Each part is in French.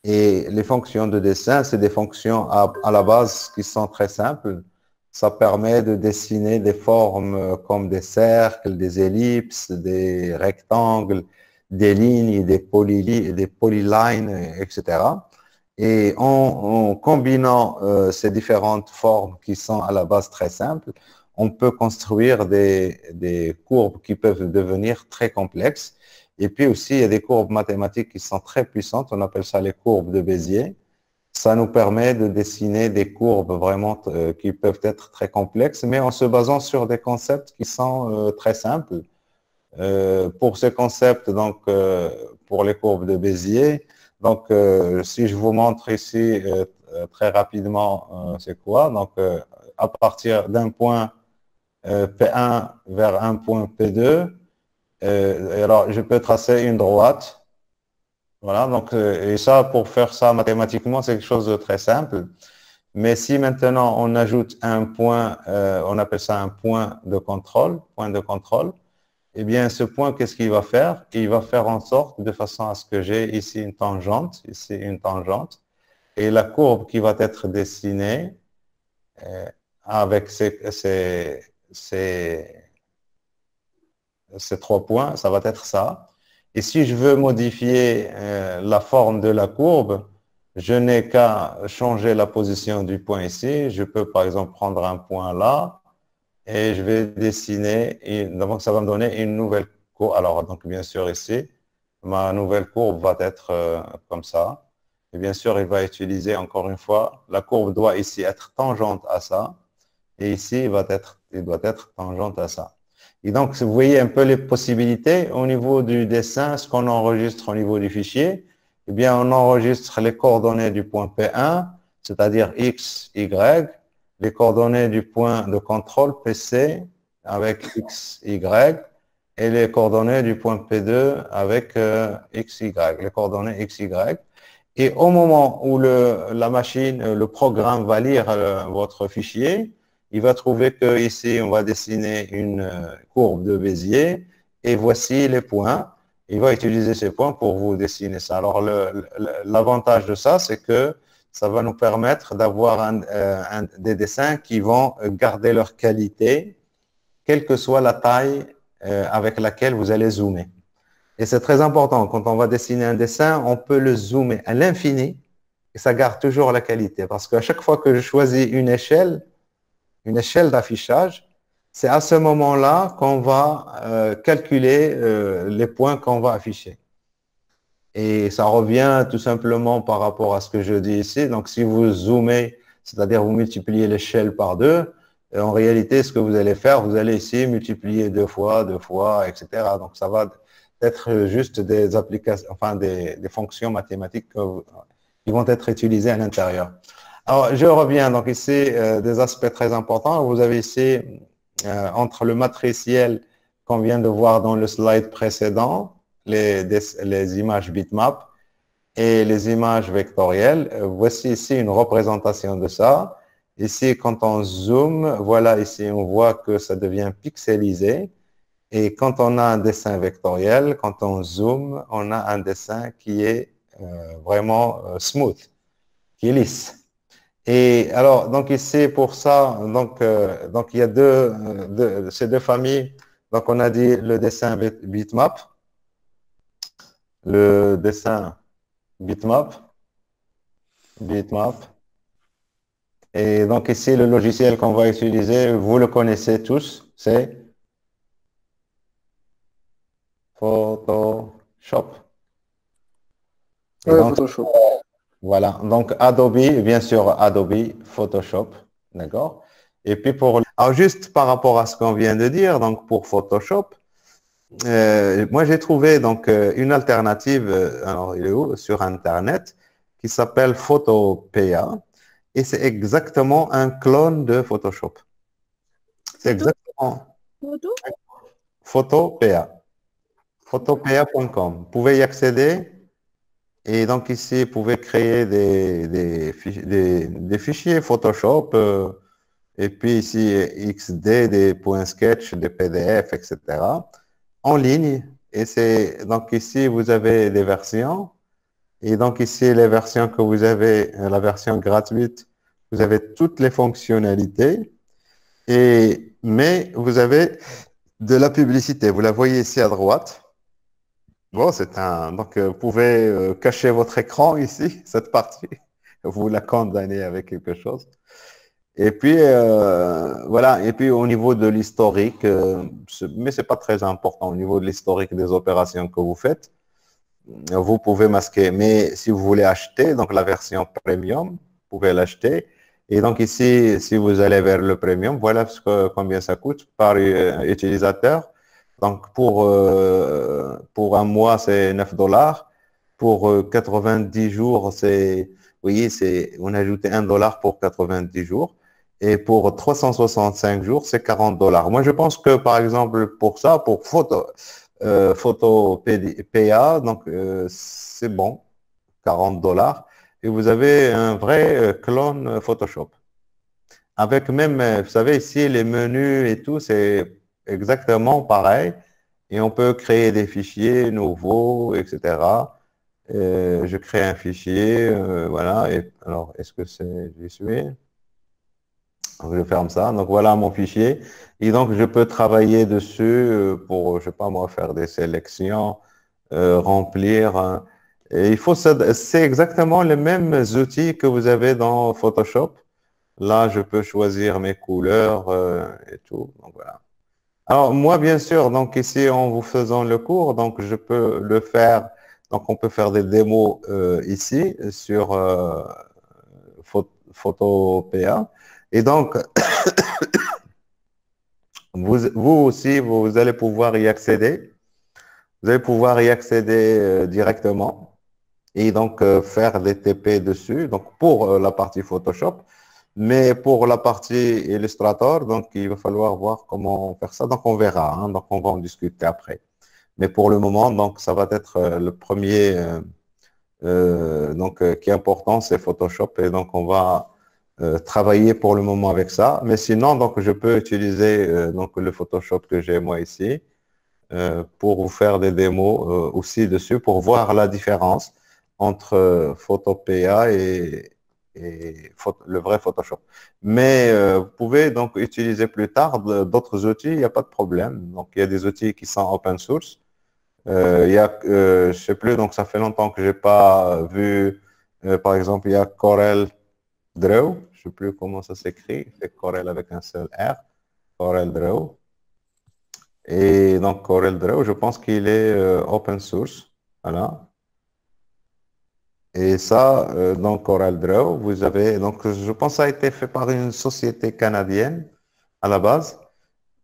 Et les fonctions de dessin, c'est des fonctions à la base qui sont très simples. Ça permet de dessiner des formes comme des cercles, des ellipses, des rectangles, des lignes, des polylines, etc. Et en combinant ces différentes formes qui sont à la base très simples, on peut construire des courbes qui peuvent devenir très complexes. Et puis aussi, il y a des courbes mathématiques qui sont très puissantes. On appelle ça les courbes de Bézier. Ça nous permet de dessiner des courbes vraiment qui peuvent être très complexes, mais en se basant sur des concepts qui sont très simples. Pour ce concept, donc, pour les courbes de Bézier, donc, si je vous montre ici très rapidement, c'est quoi? Donc, à partir d'un point P1 vers un point P2, alors je peux tracer une droite. Voilà, donc, et ça, pour faire ça mathématiquement, c'est quelque chose de très simple. Mais si maintenant on ajoute un point, on appelle ça un point de contrôle, eh bien, ce point, qu'est-ce qu'il va faire? Il va faire en sorte, de façon à ce que j'ai ici une tangente, et la courbe qui va être dessinée euh, avec ces trois points, ça va être ça. Et si je veux modifier la forme de la courbe, je n'ai qu'à changer la position du point ici. Je peux par exemple prendre un point là et je vais dessiner. Donc ça va me donner une nouvelle courbe. Alors donc bien sûr ici, ma nouvelle courbe va être comme ça. Et bien sûr, il va utiliser encore une fois, la courbe doit ici être tangente à ça. Et ici, il doit être tangente à ça. Et donc, vous voyez un peu les possibilités au niveau du dessin, ce qu'on enregistre au niveau du fichier. Eh bien, on enregistre les coordonnées du point P1, c'est-à-dire X, Y, les coordonnées du point de contrôle PC avec X, Y, et les coordonnées du point P2 avec X, Y, les coordonnées X, Y. Et au moment où la machine, le programme va lire votre fichier, il va trouver que ici, on va dessiner une courbe de Bézier et voici les points. Il va utiliser ces points pour vous dessiner ça. Alors, l'avantage de ça, c'est que ça va nous permettre d'avoir des dessins qui vont garder leur qualité, quelle que soit la taille avec laquelle vous allez zoomer. Et c'est très important. Quand on va dessiner un dessin, on peut le zoomer à l'infini et ça garde toujours la qualité. Parce qu'à chaque fois que je choisis une échelle d'affichage, c'est à ce moment-là qu'on va calculer les points qu'on va afficher. Et ça revient tout simplement par rapport à ce que je dis ici. Donc, si vous zoomez, c'est-à-dire vous multipliez l'échelle par deux, en réalité, ce que vous allez faire, vous allez ici multiplier deux fois, etc. Donc, ça va être juste des applications, enfin des fonctions mathématiques qui vont être utilisées à l'intérieur. Alors, je reviens donc ici des aspects très importants. Vous avez ici entre le matriciel qu'on vient de voir dans le slide précédent, les images bitmap et les images vectorielles. Voici ici une représentation de ça. Ici, quand on zoome, voilà, ici, on voit que ça devient pixelisé. Et quand on a un dessin vectoriel, quand on zoome, on a un dessin qui est vraiment smooth, qui est lisse. Et alors, donc ici, pour ça, donc il y a ces deux familles. Donc, on a dit le dessin bitmap, le dessin bitmap. Et donc ici, le logiciel qu'on va utiliser, vous le connaissez tous, c'est Photoshop. Et Ouais, donc, Photoshop. voilà. Donc, Adobe, bien sûr, Adobe, Photoshop. D'accord? Et puis alors juste par rapport à ce qu'on vient de dire, donc pour Photoshop, moi j'ai trouvé donc une alternative, alors il est où? Sur Internet, qui s'appelle Photopea. Et c'est exactement un clone de Photoshop. C'est Photo, exactement photo. Photopea. Photopea.com. Vous pouvez y accéder. Et donc ici, vous pouvez créer des fichiers Photoshop. Et puis ici, XD, des points sketch, des PDF, etc. En ligne. Et c'est donc ici, vous avez des versions. Et donc ici, les versions que vous avez, la version gratuite, vous avez toutes les fonctionnalités. Mais vous avez de la publicité. Vous la voyez ici à droite. Bon, donc, vous pouvez cacher votre écran ici, cette partie. Vous la condamnez avec quelque chose. Et puis, voilà. Et puis, au niveau de l'historique, mais c'est pas très important, au niveau de l'historique des opérations que vous faites, vous pouvez masquer. Mais si vous voulez acheter, donc la version premium, vous pouvez l'acheter. Et donc ici, si vous allez vers le premium, voilà combien ça coûte par utilisateur. Donc pour un mois, c'est 9 dollars. Pour 90 jours, vous voyez, on a ajouté 1 dollar pour 90 jours. Et pour 365 jours, c'est 40 dollars. Moi, je pense que, par exemple, pour ça, pour photo PA, donc c'est bon, 40 dollars. Et vous avez un vrai clone Photoshop. Avec même, vous savez, ici, les menus et tout, c'est exactement pareil. Et on peut créer des fichiers nouveaux, etc. Je crée un fichier, voilà. Et alors, est-ce que j'y suis? Donc, je ferme ça. Donc, voilà mon fichier. Et donc, je peux travailler dessus pour, je sais pas moi, faire des sélections, remplir. Et c'est exactement les mêmes outils que vous avez dans Photoshop. Là, je peux choisir mes couleurs et tout. Donc, voilà. Alors, moi, bien sûr, donc ici, en vous faisant le cours, donc je peux le faire. Donc, on peut faire des démos ici sur Photopea. Et donc, vous aussi, vous allez pouvoir y accéder. Vous allez pouvoir y accéder directement et donc faire des TP dessus. Donc, pour la partie Photoshop. Mais pour la partie Illustrator, donc il va falloir voir comment faire ça. Donc on verra, hein. Donc on va en discuter après. Mais pour le moment, donc ça va être le premier qui est important, c'est Photoshop. Et donc on va travailler pour le moment avec ça. Mais sinon, donc je peux utiliser donc le Photoshop que j'ai moi ici pour vous faire des démos aussi dessus pour voir la différence entre Photopea et le vrai Photoshop. Mais vous pouvez donc utiliser plus tard d'autres outils, il n'y a pas de problème. Donc il y a des outils qui sont open source. Je sais plus, donc ça fait longtemps que j'ai pas vu, par exemple, il y a Corel Draw, je sais plus comment ça s'écrit, c'est Corel avec un seul R, Corel Draw. Et donc Corel Draw, je pense qu'il est open source. Voilà. Et ça, dans CorelDRAW, vous avez, donc je pense que ça a été fait par une société canadienne à la base.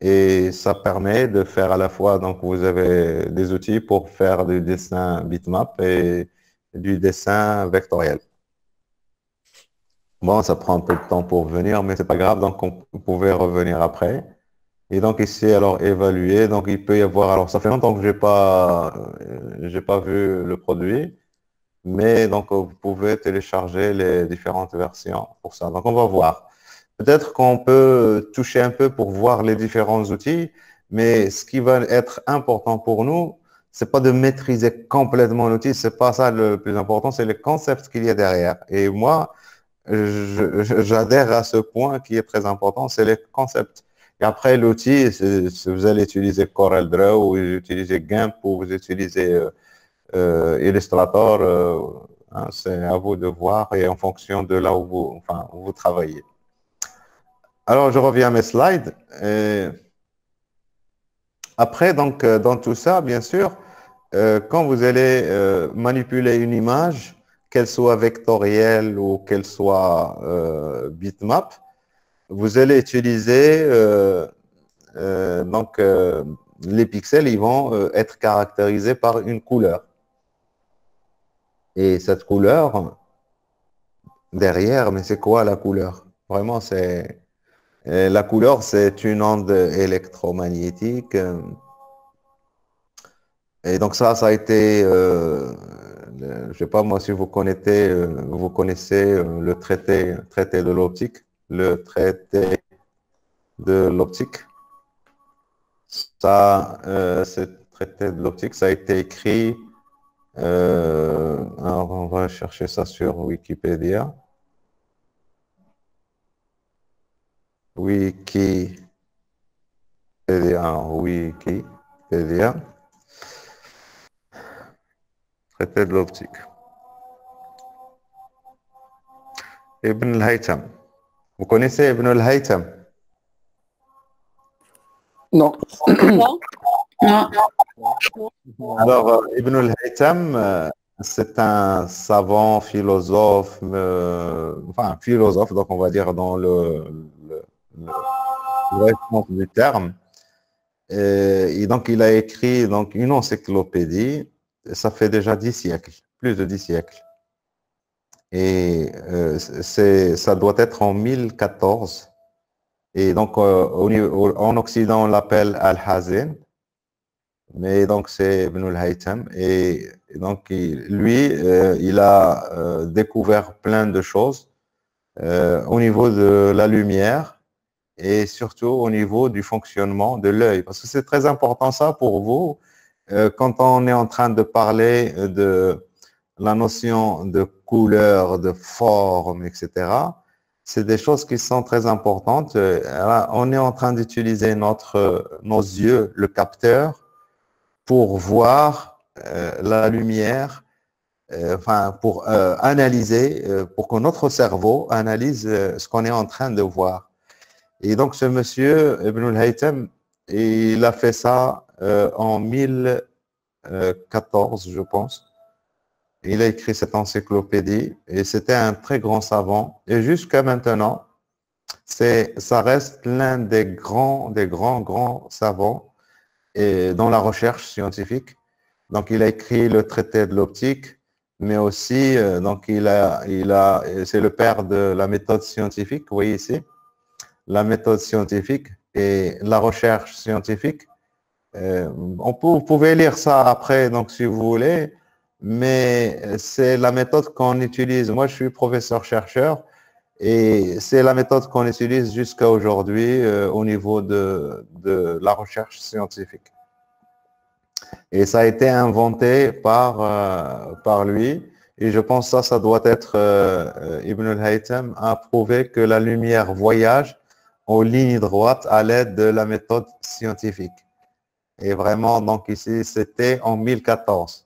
Et ça permet de faire à la fois, donc vous avez des outils pour faire du dessin bitmap et du dessin vectoriel. Bon, ça prend un peu de temps pour venir, mais c'est pas grave, donc vous pouvez revenir après. Et donc ici, alors évaluer, donc il peut y avoir, alors ça fait longtemps que j'ai pas vu le produit. Mais donc, vous pouvez télécharger les différentes versions pour ça. Donc, on va voir. Peut-être qu'on peut toucher un peu pour voir les différents outils, mais ce qui va être important pour nous, c'est pas de maîtriser complètement l'outil, c'est pas ça le plus important, c'est le concept qu'il y a derrière. Et moi, j'adhère à ce point qui est très important, c'est le concept. Et après, l'outil, vous allez utiliser CorelDRAW ou vous utilisez GIMP ou vous utilisez Illustrator, hein, c'est à vous de voir et en fonction de là où où vous travaillez. Alors, je reviens à mes slides. Après, donc, dans tout ça, bien sûr, quand vous allez manipuler une image, qu'elle soit vectorielle ou qu'elle soit bitmap, vous allez utiliser les pixels, ils vont être caractérisés par une couleur. Et cette couleur, derrière, mais c'est quoi la couleur? Vraiment, la couleur, c'est une onde électromagnétique. Et donc ça a été, je sais pas moi si vous connaissez traité de l'optique, le traité de l'optique. Ça, ce traité de l'optique, ça a été écrit Alors, on va chercher ça sur Wikipédia. Wikipédia, traité de l'optique. Ibn al-Haytham. Vous connaissez Ibn al-Haytham? Non. Non. Non. Alors, Ibn al-Haytham, c'est un savant, philosophe, enfin, philosophe, donc on va dire dans le vrai sens du terme. Et donc, il a écrit donc, une encyclopédie, ça fait déjà 10 siècles, plus de 10 siècles. Et ça doit être en 1014. Et donc, en Occident, on l'appelle Al-Hazin. Mais donc, c'est Ibn al-Haytham. Et donc, lui, il a découvert plein de choses au niveau de la lumière et surtout au niveau du fonctionnement de l'œil. Parce que c'est très important ça pour vous. Quand on est en train de parler de la notion de couleur, de forme, etc., c'est des choses qui sont très importantes. On est en train d'utiliser nos yeux, le capteur, pour voir la lumière, enfin pour analyser, pour que notre cerveau analyse ce qu'on est en train de voir. Et donc ce monsieur, Ibn al-Haytham, il a fait ça en 1014, je pense. Il a écrit cette encyclopédie et c'était un très grand savant. Et jusqu'à maintenant, ça reste l'un des grands savants dans la recherche scientifique. Donc, il a écrit le traité de l'optique, mais aussi, donc, c'est le père de la méthode scientifique, vous voyez ici, la méthode scientifique et la recherche scientifique. Vous pouvez lire ça après, donc, si vous voulez, mais c'est la méthode qu'on utilise. Moi, je suis professeur-chercheur et c'est la méthode qu'on utilise jusqu'à aujourd'hui au niveau de la recherche scientifique. Et ça a été inventé par lui. Et je pense que ça doit être Ibn al-Haytham a prouvé que la lumière voyage en ligne droite à l'aide de la méthode scientifique. Et vraiment, donc ici, c'était en 1014.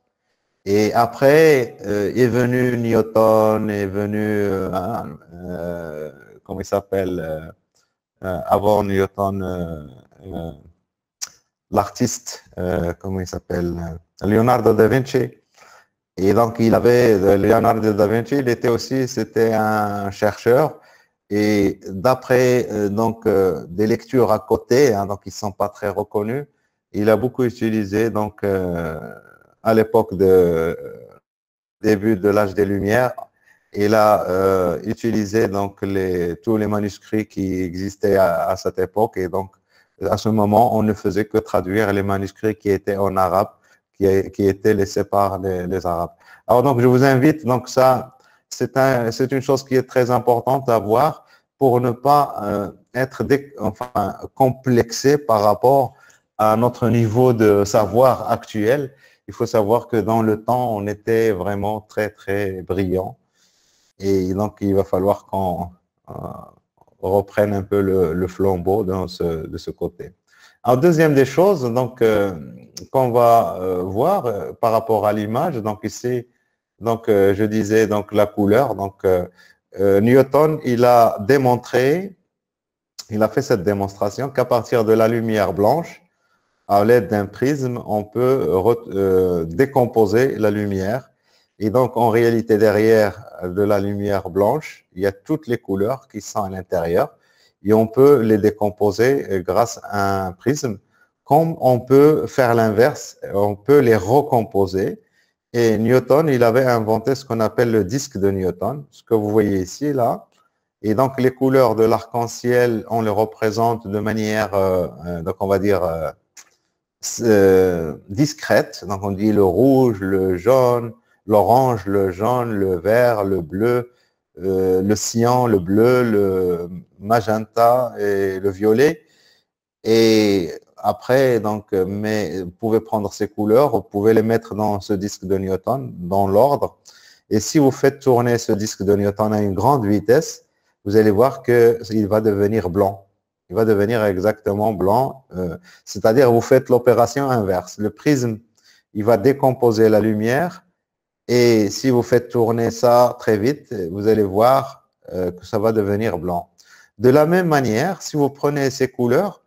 Et après, est venu Newton, est venu, comment il s'appelle, avant Newton, l'artiste, comment il s'appelle, Leonardo da Vinci. Et donc, Leonardo da Vinci, c'était un chercheur. Et d'après donc des lectures à côté, hein, donc ils sont pas très reconnus, il a beaucoup utilisé donc à l'époque début de l'âge des Lumières, il a utilisé donc tous les manuscrits qui existaient à cette époque et donc à ce moment, on ne faisait que traduire les manuscrits qui étaient en arabe, qui étaient laissés par les Arabes. Alors donc, je vous invite, donc ça, c'est une chose qui est très importante à voir pour ne pas être complexé par rapport à notre niveau de savoir actuel. Il faut savoir que dans le temps, on était vraiment très, très brillant. Et donc, il va falloir qu'on reprenne un peu le flambeau de ce côté. Alors, deuxième des choses, donc, qu'on va voir par rapport à l'image, donc ici, donc, je disais donc la couleur, donc Newton, il a fait cette démonstration qu'à partir de la lumière blanche, à l'aide d'un prisme, on peut décomposer la lumière. Et donc, en réalité, derrière de la lumière blanche, il y a toutes les couleurs qui sont à l'intérieur. Et on peut les décomposer grâce à un prisme. Comme on peut faire l'inverse, on peut les recomposer. Et Newton, il avait inventé ce qu'on appelle le disque de Newton, ce que vous voyez ici, là. Et donc, les couleurs de l'arc-en-ciel, on les représente de manière, donc on va dire, discrète. Donc, on dit le rouge, le jaune, l'orange, le jaune, le vert, le bleu, le cyan, le bleu, le magenta et le violet. Et après, donc, mais vous pouvez prendre ces couleurs, vous pouvez les mettre dans ce disque de Newton, dans l'ordre. Et si vous faites tourner ce disque de Newton à une grande vitesse, vous allez voir qu'il va devenir blanc. Il va devenir exactement blanc. C'est-à-dire, vous faites l'opération inverse. Le prisme, il va décomposer la lumière. Et si vous faites tourner ça très vite, vous allez voir que ça va devenir blanc. De la même manière, si vous prenez ces couleurs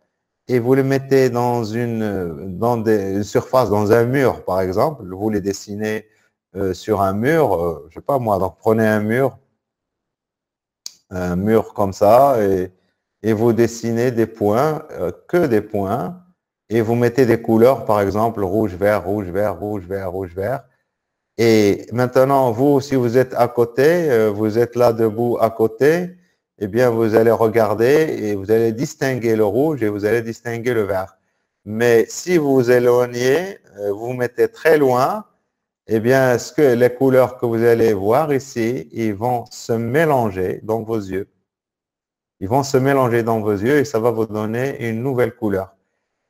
et vous les mettez dans une surface, dans un mur, par exemple, vous les dessinez sur un mur, je sais pas moi, donc prenez un mur comme ça, et vous dessinez des points, que des points, et vous mettez des couleurs, par exemple, rouge, vert, rouge, vert, rouge, vert, rouge, vert. Et maintenant, vous, si vous êtes à côté, vous êtes là debout à côté, eh bien, vous allez regarder et vous allez distinguer le rouge et vous allez distinguer le vert. Mais si vous vous éloignez, vous vous mettez très loin, eh bien, les couleurs que vous allez voir ici, ils vont se mélanger dans vos yeux. Ils vont se mélanger dans vos yeux et ça va vous donner une nouvelle couleur.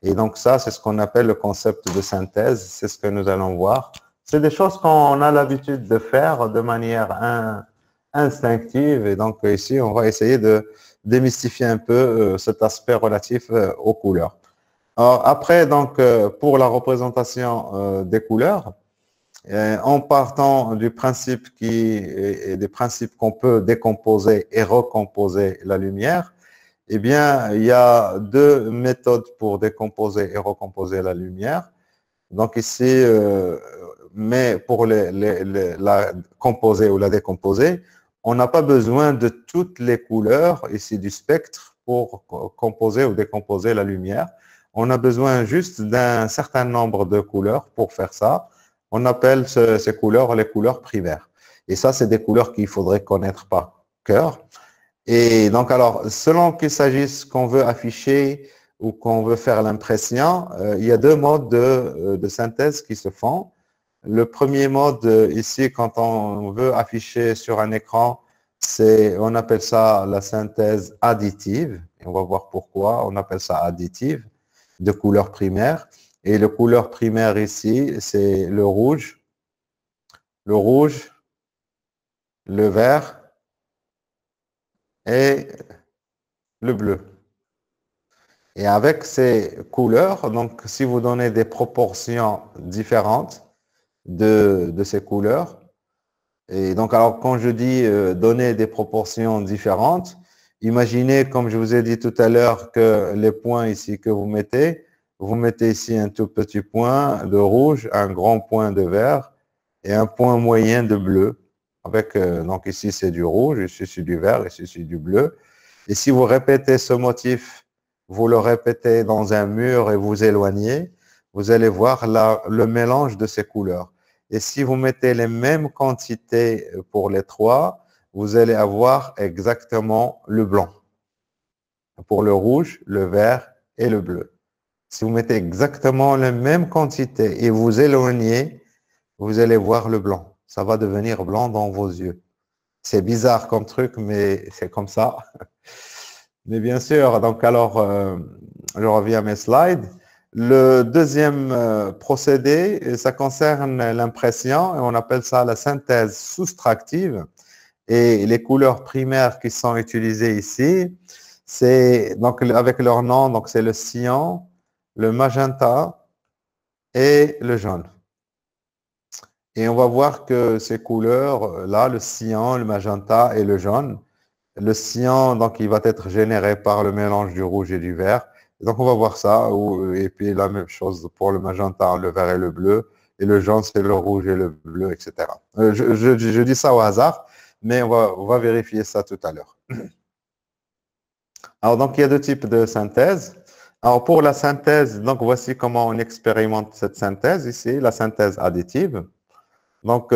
Et donc ça, c'est ce qu'on appelle le concept de synthèse. C'est ce que nous allons voir. C'est des choses qu'on a l'habitude de faire de manière instinctive. Et donc ici, on va essayer de démystifier un peu cet aspect relatif aux couleurs. Alors, après, donc, pour la représentation des couleurs, en partant du principe des principes qu'on peut décomposer et recomposer la lumière, eh bien, il y a deux méthodes pour décomposer et recomposer la lumière. Donc ici, mais pour la composer ou la décomposer, on n'a pas besoin de toutes les couleurs ici du spectre pour composer ou décomposer la lumière. On a besoin juste d'un certain nombre de couleurs pour faire ça. On appelle ces couleurs les couleurs primaires. Et ça, c'est des couleurs qu'il faudrait connaître par cœur. Et donc, alors, selon qu'il s'agisse qu'on veut afficher ou qu'on veut faire l'impression, il y a deux modes de synthèse qui se font. Le premier mode, ici, quand on veut afficher sur un écran, on appelle ça la synthèse additive. Et on va voir pourquoi on appelle ça additive, de couleur primaire. Et le couleur primaire ici, c'est le rouge, le vert et le bleu. Et avec ces couleurs, donc si vous donnez des proportions différentes de ces couleurs, et donc alors quand je dis donner des proportions différentes, imaginez comme je vous ai dit tout à l'heure que les points ici que vous mettez ici un tout petit point de rouge, un grand point de vert et un point moyen de bleu. Avec, donc ici c'est du rouge, ici c'est du vert, ici c'est du bleu. Et si vous répétez ce motif, vous le répétez dans un mur et vous éloignez, vous allez voir le mélange de ces couleurs. Et si vous mettez les mêmes quantités pour les trois, vous allez avoir exactement le blanc. Pour le rouge, le vert et le bleu. Si vous mettez exactement la même quantité et vous éloignez, vous allez voir le blanc. Ça va devenir blanc dans vos yeux. C'est bizarre comme truc, mais c'est comme ça. Mais bien sûr, donc alors, je reviens à mes slides. Le deuxième procédé, ça concerne l'impression, et on appelle ça la synthèse soustractive. Et les couleurs primaires qui sont utilisées ici, c'est donc avec leur nom, donc c'est le cyan, le magenta et le jaune. Et on va voir que ces couleurs, là, le cyan, le magenta et le jaune, le cyan, donc, il va être généré par le mélange du rouge et du vert. Donc, on va voir ça. Et puis, la même chose pour le magenta, le vert et le bleu. Et le jaune, c'est le rouge et le bleu, etc. Je dis ça au hasard, mais on va vérifier ça tout à l'heure. Alors, donc, il y a deux types de synthèse. Alors, pour la synthèse, donc, voici comment on expérimente cette synthèse. Ici, la synthèse additive. Donc,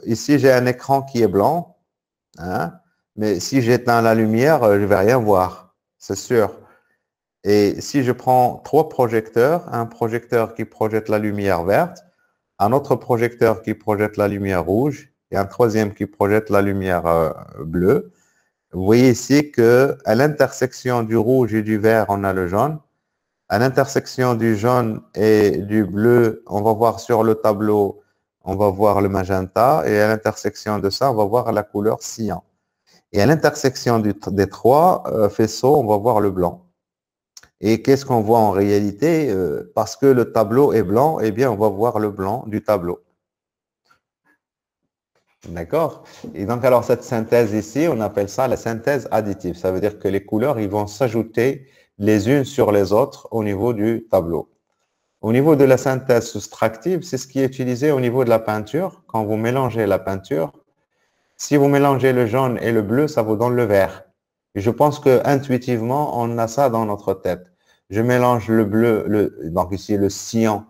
ici, j'ai un écran qui est blanc. Hein, mais si j'éteins la lumière, je ne vais rien voir, c'est sûr. Et si je prends trois projecteurs, un projecteur qui projette la lumière verte, un autre projecteur qui projette la lumière rouge et un troisième qui projette la lumière bleue, vous voyez ici qu'à l'intersection du rouge et du vert, on a le jaune. À l'intersection du jaune et du bleu, on va voir sur le tableau, on va voir le magenta. Et à l'intersection de ça, on va voir la couleur cyan. Et à l'intersection des trois faisceaux, on va voir le blanc. Et qu'est-ce qu'on voit en réalité? Parce que le tableau est blanc, eh bien, on va voir le blanc du tableau. D'accord? Et donc, alors, cette synthèse ici, on appelle ça la synthèse additive. Ça veut dire que les couleurs, ils vont s'ajouter les unes sur les autres au niveau du tableau. Au niveau de la synthèse soustractive, c'est ce qui est utilisé au niveau de la peinture. Quand vous mélangez la peinture, si vous mélangez le jaune et le bleu, ça vous donne le vert. Et je pense que intuitivement, on a ça dans notre tête. Je mélange le bleu, donc ici le cyan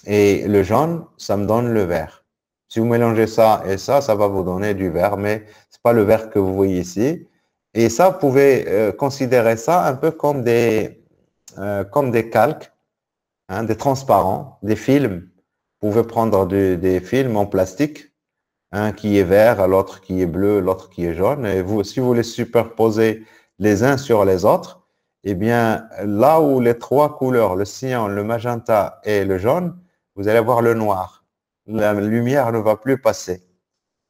et le jaune, ça me donne le vert. Si vous mélangez ça et ça va vous donner du vert, mais c'est pas le vert que vous voyez ici. Et ça, vous pouvez considérer ça un peu comme des calques, hein, des transparents, des films. Vous pouvez prendre des films en plastique, un qui est vert, l'autre qui est bleu, l'autre qui est jaune. Et vous, si vous les superposez les uns sur les autres, eh bien, là où les trois couleurs, le cyan, le magenta et le jaune, vous allez voir le noir. La lumière ne va plus passer.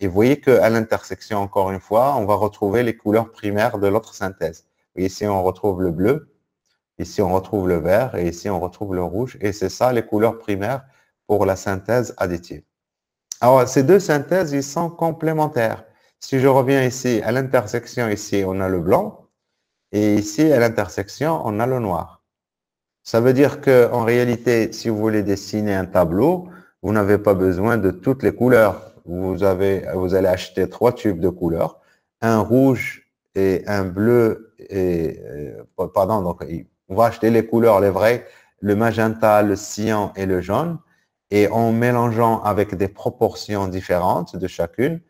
Et vous voyez qu'à l'intersection, encore une fois, on va retrouver les couleurs primaires de l'autre synthèse. Ici, on retrouve le bleu, ici, on retrouve le vert, et ici, on retrouve le rouge. Et c'est ça, les couleurs primaires pour la synthèse additive. Alors, ces deux synthèses, ils sont complémentaires. Si je reviens ici, à l'intersection, ici, on a le blanc, et ici, à l'intersection, on a le noir. Ça veut dire qu'en réalité, si vous voulez dessiner un tableau, vous n'avez pas besoin de toutes les couleurs. Vous allez acheter 3 tubes de couleurs, un rouge et un bleu, pardon, donc on va acheter les couleurs, les vraies, le magenta, le cyan et le jaune. Et en mélangeant avec des proportions différentes de chacune,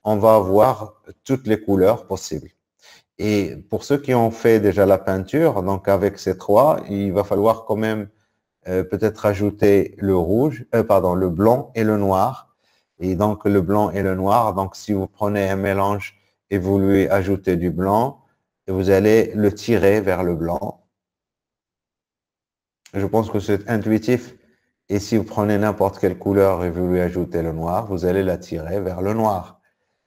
on va avoir toutes les couleurs possibles. Et pour ceux qui ont fait déjà la peinture, donc avec ces trois, il va falloir quand même peut-être ajouter le rouge, le blanc et le noir. Et donc le blanc et le noir, donc si vous prenez un mélange et vous lui ajoutez du blanc, et vous allez le tirer vers le blanc. Je pense que c'est intuitif. Et si vous prenez n'importe quelle couleur et vous lui ajoutez le noir, vous allez la tirer vers le noir.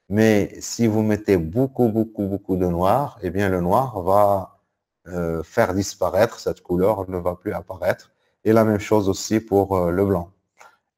Mais si vous mettez beaucoup de noir, eh bien le noir va faire disparaître cette couleur, ne va plus apparaître. Et la même chose aussi pour le blanc.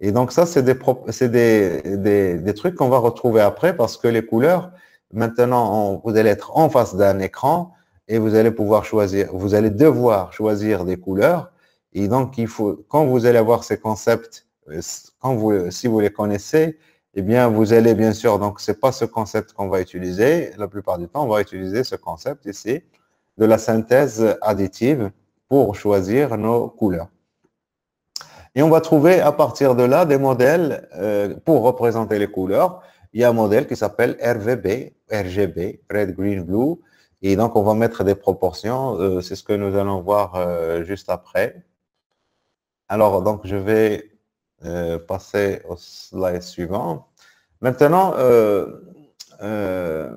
Et donc ça, c'est des trucs qu'on va retrouver après parce que les couleurs, maintenant, vous allez être en face d'un écran et vous allez pouvoir choisir, vous allez devoir choisir des couleurs. Et donc, quand vous allez avoir ces concepts, si vous les connaissez, eh bien, vous allez bien sûr, donc c'est pas ce concept qu'on va utiliser. La plupart du temps, on va utiliser ce concept ici de la synthèse additive pour choisir nos couleurs. Et on va trouver à partir de là des modèles pour représenter les couleurs. Il y a un modèle qui s'appelle RGB, Red, Green, Blue. Et donc, on va mettre des proportions. C'est ce que nous allons voir juste après. Alors, donc, je vais passer au slide suivant. Maintenant, ce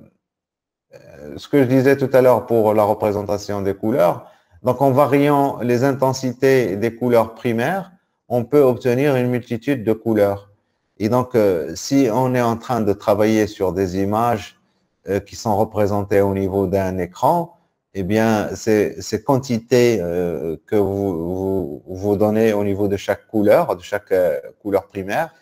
que je disais tout à l'heure pour la représentation des couleurs, donc en variant les intensités des couleurs primaires, on peut obtenir une multitude de couleurs. Et donc, si on est en train de travailler sur des images qui sont représentées au niveau d'un écran, eh bien, ces quantités que vous donnez au niveau de chaque couleur primaire,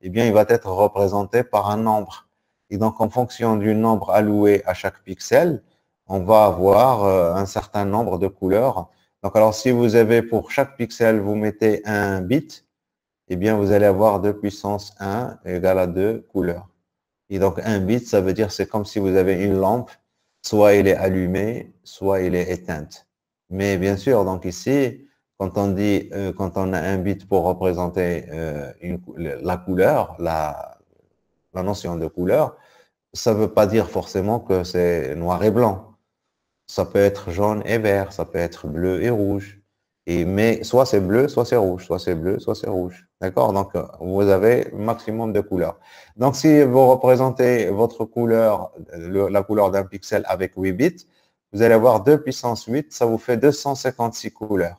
eh bien, il va être représenté par un nombre. Et donc, en fonction du nombre alloué à chaque pixel, on va avoir un certain nombre de couleurs. Donc, alors, si vous avez pour chaque pixel, vous mettez un bit, eh bien, vous allez avoir 2 puissance 1 égale à 2 couleurs. Et donc, un bit, ça veut dire c'est comme si vous avez une lampe, soit elle est allumée, soit elle est éteinte. Mais bien sûr, donc ici, quand on dit, quand on a un bit pour représenter la couleur, la notion de couleur, ça ne veut pas dire forcément que c'est noir et blanc. Ça peut être jaune et vert, ça peut être bleu et rouge. Mais soit c'est bleu, soit c'est rouge, soit c'est bleu, soit c'est rouge. D'accord? Donc, vous avez un maximum de couleurs. Donc, si vous représentez votre couleur, la couleur d'un pixel avec 8 bits, vous allez avoir 2 puissance 8, ça vous fait 256 couleurs.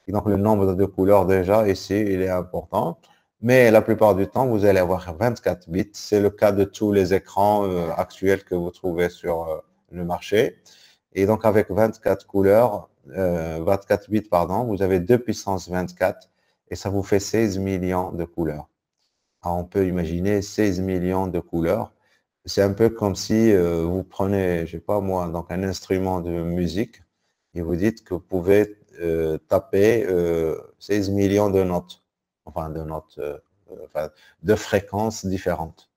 Et donc, le nombre de couleurs, déjà, ici, il est important. Mais la plupart du temps, vous allez avoir 24 bits. C'est le cas de tous les écrans actuels que vous trouvez sur le marché. Et donc, avec 24 couleurs, 24 bits, pardon, vous avez 2 puissance 24 et ça vous fait 16 millions de couleurs. Alors, on peut imaginer 16 millions de couleurs. C'est un peu comme si vous prenez, je sais pas moi, donc un instrument de musique et vous dites que vous pouvez taper 16 millions de notes, enfin de notes, enfin, de fréquences différentes.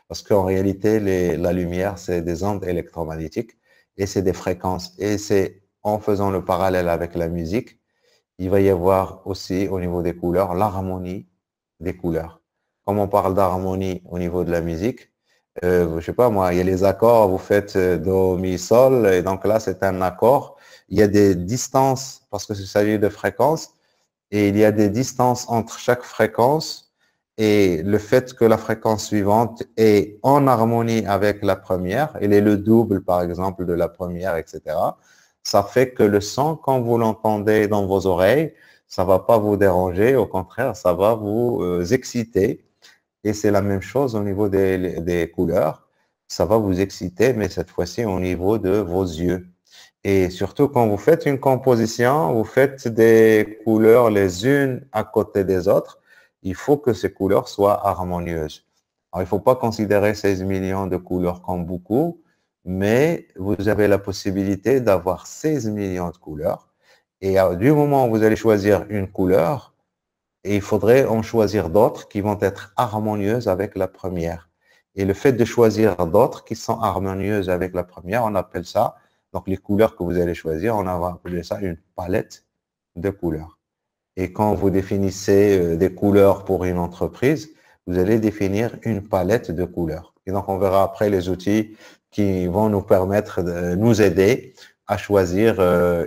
Parce qu'en réalité, la lumière, c'est des ondes électromagnétiques et c'est des fréquences. Et c'est en faisant le parallèle avec la musique, il va y avoir aussi au niveau des couleurs l'harmonie des couleurs. Comme on parle d'harmonie au niveau de la musique, je sais pas moi, il y a les accords, vous faites do, mi, sol, et donc là c'est un accord. Il y a des distances parce que s'agit de fréquences et il y a des distances entre chaque fréquence et le fait que la fréquence suivante est en harmonie avec la première, elle est le double par exemple de la première, etc. Ça fait que le son, quand vous l'entendez dans vos oreilles, ça va pas vous déranger, au contraire, ça va vous exciter. Et c'est la même chose au niveau des couleurs. Ça va vous exciter, mais cette fois-ci au niveau de vos yeux. Et surtout quand vous faites une composition, vous faites des couleurs les unes à côté des autres, il faut que ces couleurs soient harmonieuses. Alors, il ne faut pas considérer 16 millions de couleurs comme beaucoup, mais vous avez la possibilité d'avoir 16 millions de couleurs. Et du moment où vous allez choisir une couleur, et il faudrait en choisir d'autres qui vont être harmonieuses avec la première. Et le fait de choisir d'autres qui sont harmonieuses avec la première, on appelle ça, donc les couleurs que vous allez choisir, on va appeler ça une palette de couleurs. Et quand vous définissez des couleurs pour une entreprise, vous allez définir une palette de couleurs. Et donc, on verra après les outils qui vont nous permettre de nous aider à choisir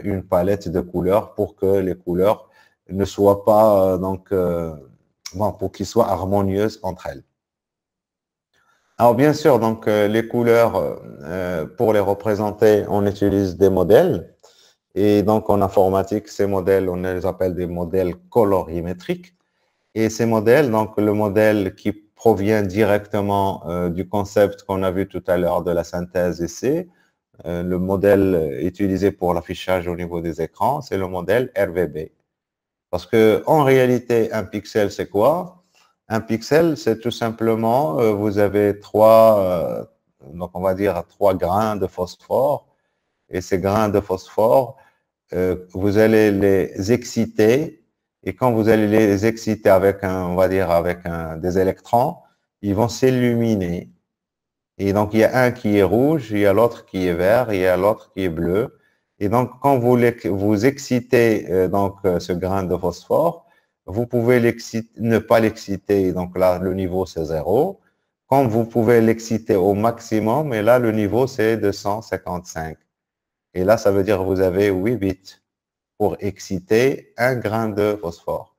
une palette de couleurs pour que les couleurs ne soient pas, bon, pour qu'ils soient harmonieuses entre elles. Alors, bien sûr, donc, les couleurs, pour les représenter, on utilise des modèles. Et donc, en informatique, ces modèles, on les appelle des modèles colorimétriques. Et ces modèles, donc le modèle qui provient directement du concept qu'on a vu tout à l'heure de la synthèse ici, le modèle utilisé pour l'affichage au niveau des écrans, c'est le modèle RVB. Parce que en réalité, un pixel, c'est quoi? Un pixel, c'est tout simplement, vous avez donc on va dire trois grains de phosphore. Et ces grains de phosphore, vous allez les exciter et quand vous allez les exciter avec on va dire avec des électrons, ils vont s'illuminer. Et donc il y a un qui est rouge, il y a l'autre qui est vert, il y a l'autre qui est bleu. Et donc quand vous excitez ce grain de phosphore, vous pouvez ne pas l'exciter, donc là le niveau c'est 0. Quand vous pouvez l'exciter au maximum, et là le niveau c'est 255. Et là, ça veut dire que vous avez 8 bits pour exciter un grain de phosphore.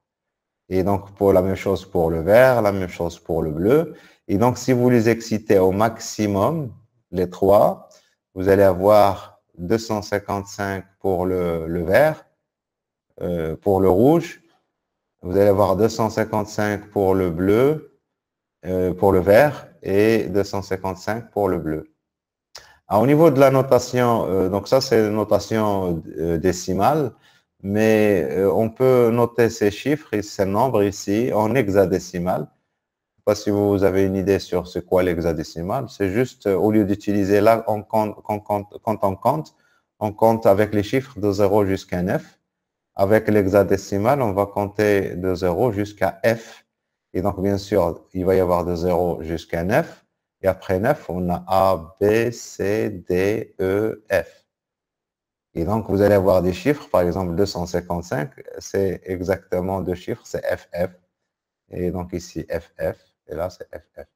Et donc, pour la même chose pour le vert, la même chose pour le bleu. Et donc, si vous les excitez au maximum, les trois, vous allez avoir 255 pour le vert, pour le rouge. Vous allez avoir 255 pour le bleu, pour le vert, et 255 pour le bleu. Alors, au niveau de la notation, donc ça c'est une notation décimale, mais on peut noter ces chiffres et ces nombres ici en hexadécimal. Je ne sais pas si vous avez une idée sur c'est quoi l'hexadécimal. C'est juste, au lieu d'utiliser là, quand on compte avec les chiffres de 0 jusqu'à 9. Avec l'hexadécimal, on va compter de 0 jusqu'à F. Et donc, bien sûr, il va y avoir de 0 jusqu'à 9. Et après 9, on a A, B, C, D, E, F. Et donc, vous allez avoir des chiffres, par exemple 255, c'est exactement deux chiffres, c'est FF. Et donc ici, FF, et là, c'est FF.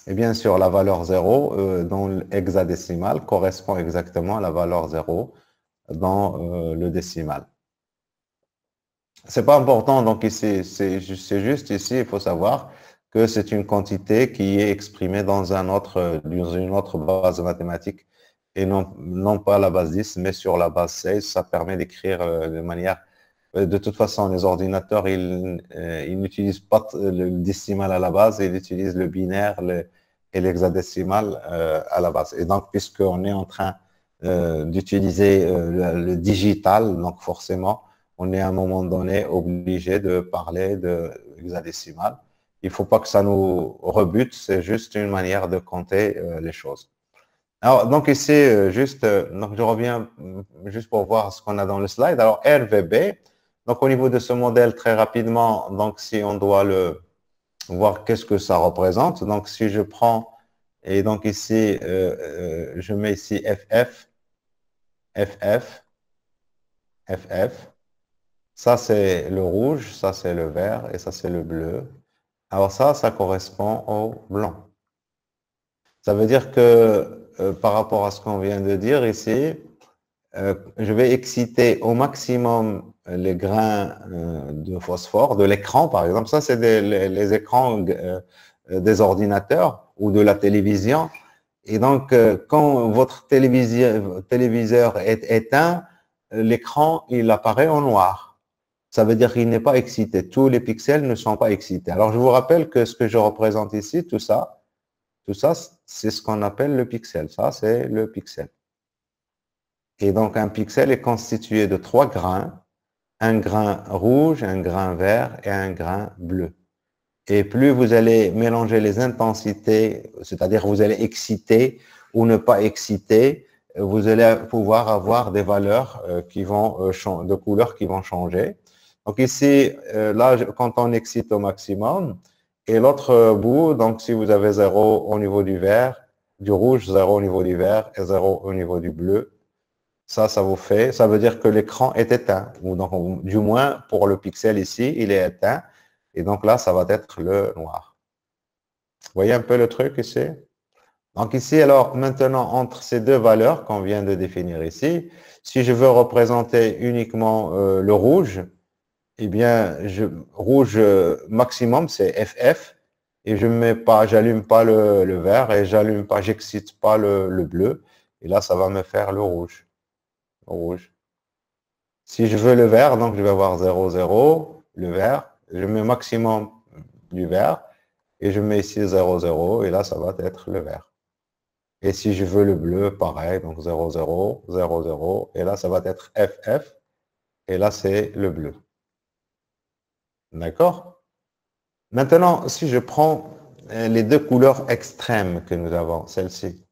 Et bien sûr, la valeur 0 dans l'hexadécimal correspond exactement à la valeur 0 dans le décimal. C'est pas important, donc ici, c'est juste ici, il faut savoir que c'est une quantité qui est exprimée dans une autre base mathématique et non pas la base 10, mais sur la base 16. Ça permet d'écrire de manière De toute façon, les ordinateurs, ils n'utilisent pas le décimal à la base, ils utilisent le binaire et l'hexadécimal à la base. Et donc, puisqu'on est en train d'utiliser le digital, donc forcément, on est à un moment donné obligé de parler de hexadécimal. Il ne faut pas que ça nous rebute, c'est juste une manière de compter les choses. Alors, donc ici, donc je reviens juste pour voir ce qu'on a dans le slide. Alors, RVB, donc au niveau de ce modèle, très rapidement, donc si on doit le voir, qu'est-ce que ça représente. Donc, si je prends, et donc ici, je mets ici FF, FF, FF. Ça, c'est le rouge, ça, c'est le vert, et ça, c'est le bleu. Alors ça correspond au blanc. Ça veut dire que par rapport à ce qu'on vient de dire ici, je vais exciter au maximum les grains de phosphore de l'écran, par exemple. Ça, c'est les écrans des ordinateurs ou de la télévision. Et donc, quand votre téléviseur est éteint, l'écran, il apparaît en noir. Ça veut dire qu'il n'est pas excité. Tous les pixels ne sont pas excités. Alors, je vous rappelle que ce que je représente ici, tout ça, c'est ce qu'on appelle le pixel. Ça, c'est le pixel. Et donc, un pixel est constitué de 3 grains, un grain rouge, un grain vert et un grain bleu. Et plus vous allez mélanger les intensités, c'est-à-dire vous allez exciter ou ne pas exciter, vous allez pouvoir avoir des valeurs de couleurs qui vont changer. Donc ici, là, quand on excite au maximum, et l'autre bout, donc si vous avez 0 au niveau du vert, du rouge, 0 au niveau du vert et 0 au niveau du bleu, ça veut dire que l'écran est éteint, ou donc, du moins pour le pixel ici, il est éteint, et donc là, ça va être le noir. Vous voyez un peu le truc ici? Donc ici, alors maintenant, entre ces deux valeurs qu'on vient de définir ici, si je veux représenter uniquement le rouge, eh bien, rouge maximum, c'est FF, et je mets pas, j'allume pas le vert, et j'excite pas le bleu, et là, ça va me faire le rouge. Rouge. Si je veux le vert, donc je vais avoir 0, 0, le vert. Je mets maximum du vert et je mets ici 0, 0 et là, ça va être le vert. Et si je veux le bleu, pareil, donc 0, 0, 0, 0 et là, ça va être FF et là, c'est le bleu. D'accord? Maintenant, si je prends les deux couleurs extrêmes que nous avons, celle-ci,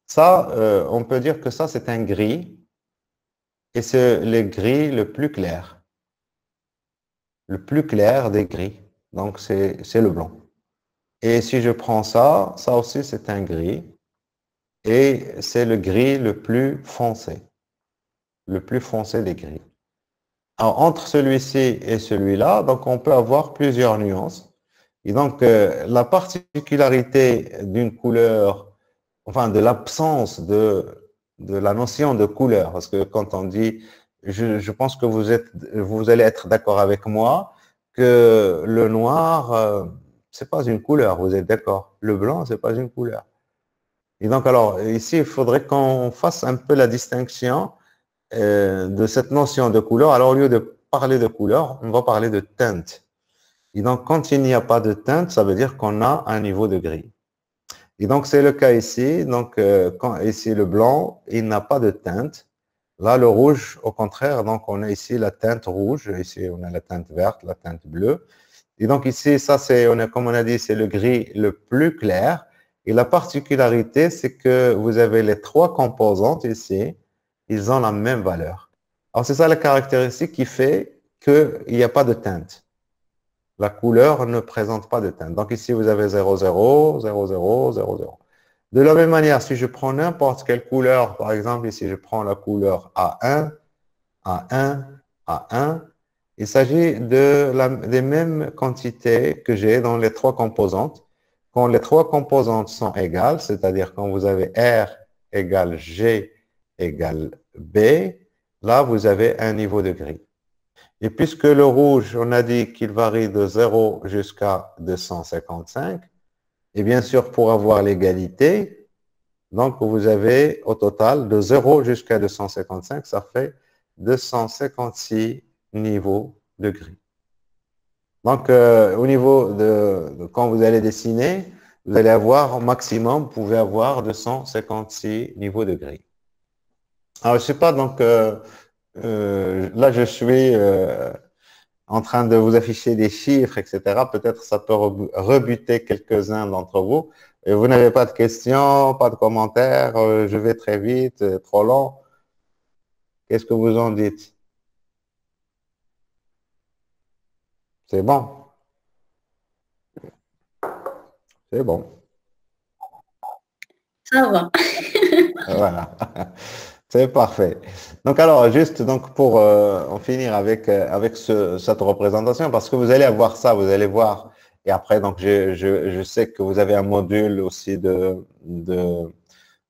ça, on peut dire que ça, c'est un gris. Et c'est le gris le plus clair. Le plus clair des gris. Donc, c'est le blanc. Et si je prends ça, ça aussi, c'est un gris. Et c'est le gris le plus foncé. Le plus foncé des gris. Alors, entre celui-ci et celui-là, donc, on peut avoir plusieurs nuances. Et donc, la particularité d'une couleur, enfin, de l'absence de la notion de couleur, parce que quand on dit, je pense que vous allez être d'accord avec moi, que le noir, c'est pas une couleur, vous êtes d'accord? Le blanc, c'est pas une couleur. Et donc, alors, ici, il faudrait qu'on fasse un peu la distinction de cette notion de couleur. Alors, au lieu de parler de couleur, on va parler de teinte. Et donc, quand il n'y a pas de teinte, ça veut dire qu'on a un niveau de gris. Et donc, c'est le cas ici. Donc, quand ici, le blanc, il n'a pas de teinte. Là, le rouge, au contraire, donc, on a ici la teinte rouge. Ici, on a la teinte verte, la teinte bleue. Et donc, ici, ça, comme on a dit, c'est le gris le plus clair. Et la particularité, c'est que vous avez les 3 composantes ici. Ils ont la même valeur. Alors, c'est ça la caractéristique qui fait qu'il n'y a pas de teinte. La couleur ne présente pas de teinte. Donc ici, vous avez 0, 0, 0, 0, 0, 0. De la même manière, si je prends n'importe quelle couleur, par exemple, ici, je prends la couleur A1, A1, A1, il s'agit des mêmes quantités que j'ai dans les 3 composantes. Quand les 3 composantes sont égales, c'est-à-dire quand vous avez R égale G égale B, là, vous avez un niveau de gris. Et puisque le rouge, on a dit qu'il varie de 0 jusqu'à 255, et bien sûr, pour avoir l'égalité, donc vous avez au total de 0 jusqu'à 255, ça fait 256 niveaux de gris. Donc, au niveau quand vous allez dessiner, vous allez avoir au maximum, vous pouvez avoir 256 niveaux de gris. Alors, je sais pas, donc là, je suis en train de vous afficher des chiffres, etc. Peut-être ça peut rebuter quelques-uns d'entre vous. Et vous n'avez pas de questions, pas de commentaires, je vais très vite, trop long. Qu'est-ce que vous en dites? C'est bon, c'est bon. Ça va. Voilà, c'est parfait. Donc alors, juste donc pour en finir avec cette représentation, parce que vous allez avoir ça, vous allez voir, et après, donc je sais que vous avez un module aussi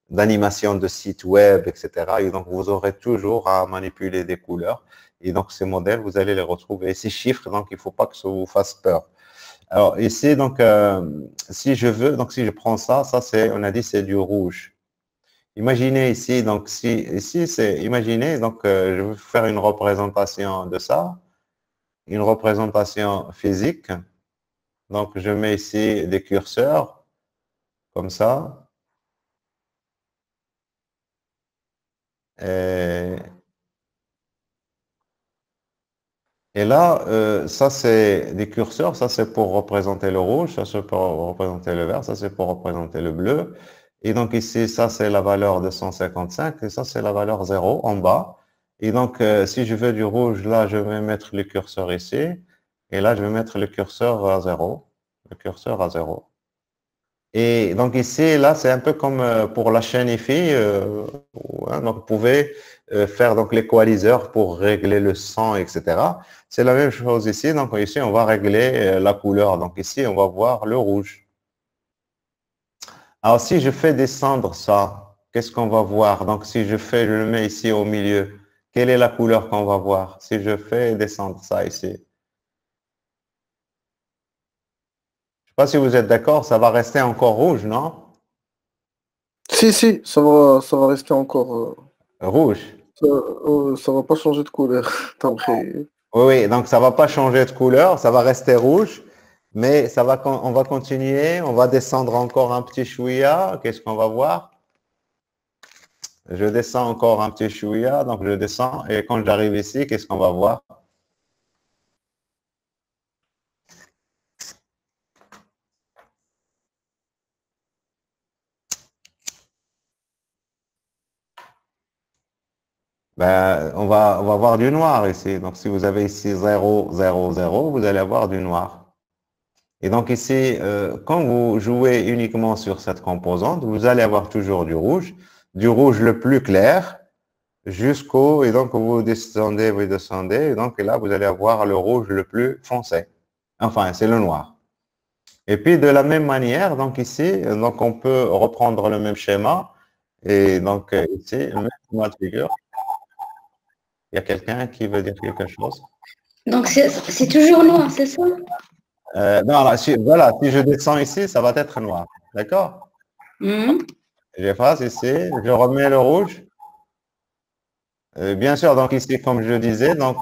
d'animation de site web, etc. Et donc, vous aurez toujours à manipuler des couleurs. Et donc, ces modèles, vous allez les retrouver. Et ces chiffres, donc, il ne faut pas que ça vous fasse peur. Alors, ici, donc, si je veux, donc, si je prends ça, ça, c'est, on a dit, c'est du rouge. Imaginez ici, donc, ici, c'est, imaginez, donc, je vais faire une représentation de ça, une représentation physique. Donc, je mets ici des curseurs, comme ça. Et là, ça c'est des curseurs, ça c'est pour représenter le rouge, ça c'est pour représenter le vert, ça c'est pour représenter le bleu. Et donc ici, ça c'est la valeur de 155 et ça c'est la valeur 0 en bas. Et donc, si je veux du rouge, là, je vais mettre le curseur ici. Et là, je vais mettre le curseur à 0. Le curseur à 0. Et donc ici, là, c'est un peu comme pour la chaîne IFI. Donc, vous pouvez faire donc l'équaliseur pour régler le son, etc. C'est la même chose ici. Donc ici, on va régler la couleur. Donc ici, on va voir le rouge. Alors, si je fais descendre ça, qu'est-ce qu'on va voir? Donc, si je le mets ici au milieu, quelle est la couleur qu'on va voir? Si je fais descendre ça ici. Je ne sais pas si vous êtes d'accord, ça va rester encore rouge, non? Si, ça va rester encore. Rouge. Ça va pas changer de couleur. Après. Oui, oui, donc ça va pas changer de couleur, ça va rester rouge, mais on va continuer, on va descendre encore un petit chouïa. Qu'est-ce qu'on va voir? Je descends encore un petit chouïa, donc je descends, et quand j'arrive ici, qu'est-ce qu'on va voir? Ben, on va voir du noir ici. Donc, si vous avez ici 0, 0, 0, vous allez avoir du noir. Et donc ici, quand vous jouez uniquement sur cette composante, vous allez avoir toujours du rouge le plus clair, et donc vous descendez, et donc là, vous allez avoir le rouge le plus foncé. Enfin, c'est le noir. Et puis, de la même manière, donc ici, donc on peut reprendre le même schéma, et donc ici, le même schéma de figure. Il y a quelqu'un qui veut dire quelque chose? Donc, c'est toujours noir, c'est ça? Non, là, voilà, si je descends ici, ça va être noir. D'accord? J'efface ici, je remets le rouge. Bien sûr, donc ici, comme je disais, donc